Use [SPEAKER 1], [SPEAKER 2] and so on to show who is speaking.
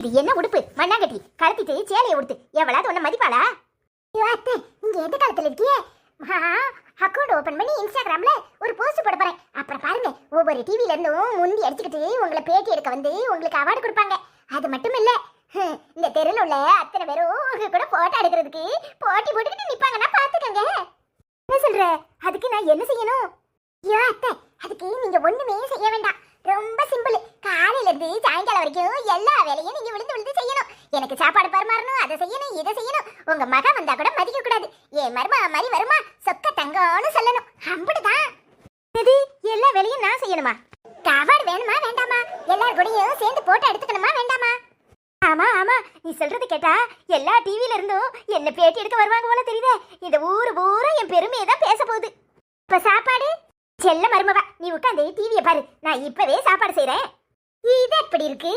[SPEAKER 1] இது என்ன உடுப்பு மண்ணாங்கட்டி கழுத்திட்டு சேலையை உடுத்து எவ்வளவு ஒன்ன மதிப்பாளா? அத்தை இங்க எந்த காலத்துல இருக்கியே? அக்கௌண்ட் ஓபன் பண்ணி இன்ஸ்டாகிராம்ல ஒரு போஸ்ட் போட போறேன். அப்புறம் பாருங்க ஒவ்வொரு டிவில இருந்தும் முந்தி அடிச்சுக்கிட்டு உங்களை பேட்டி எடுக்க வந்து உங்களுக்கு அவார்டு கொடுப்பாங்க. அது மட்டும் இல்ல இந்த தெருல உள்ள அத்தனை பேரும் உங்க கூட போட்டோ எடுக்கிறதுக்கு போட்டி போட்டுக்கிட்டு நிப்பாங்கன்னா பாத்துக்கங்க. என்ன சொல்ற? அதுக்கு நான் என்ன செய்யணும்? ஐயோ அத்தை அதுக்கு நீங்க ஒண்ணுமே செய்ய வேண்டாம். ரொம்ப சிம்பிள். காலையில இருந்து சாயங்காலம் வரைக்கும் எல்லா வேலையும் நீங்க விழுந்து விழுந்து செய்யணும். எனக்கு சாப்பாடு பரிமாறணும், அதை செய்யணும், இதை செய்யணும். உங்க மகன் வந்தா கூட மதிக்க கூடாது. ஏன் மருமா மாதிரி வருமா சொக்க தங்கம்னு சொல்லணும். அப்படிதான். இது எல்லா வேலையும் நான் செய்யணுமா? அவார்டு வேணுமா வேண்டாமா? எல்லார் கூடயும் சேர்ந்து போட்டோ எடுத்துக்கணுமா வேண்டாமா? ஆமா ஆமா, நீ சொல்றது கேட்டா எல்லா டிவில இருந்தும் என்ன பேட்டி எடுக்க வருவாங்க போல தெரியுதே. இந்த ஊரு பூரா என் பெருமையை தான் பேச போகுது. இப்ப சாப்பாடு செல்ல மருமவா, நீ உட்காந்து டிவியை பாரு. நான் இப்பவே சாப்பாடு செய்யறேன். இது எப்படி இருக்கு?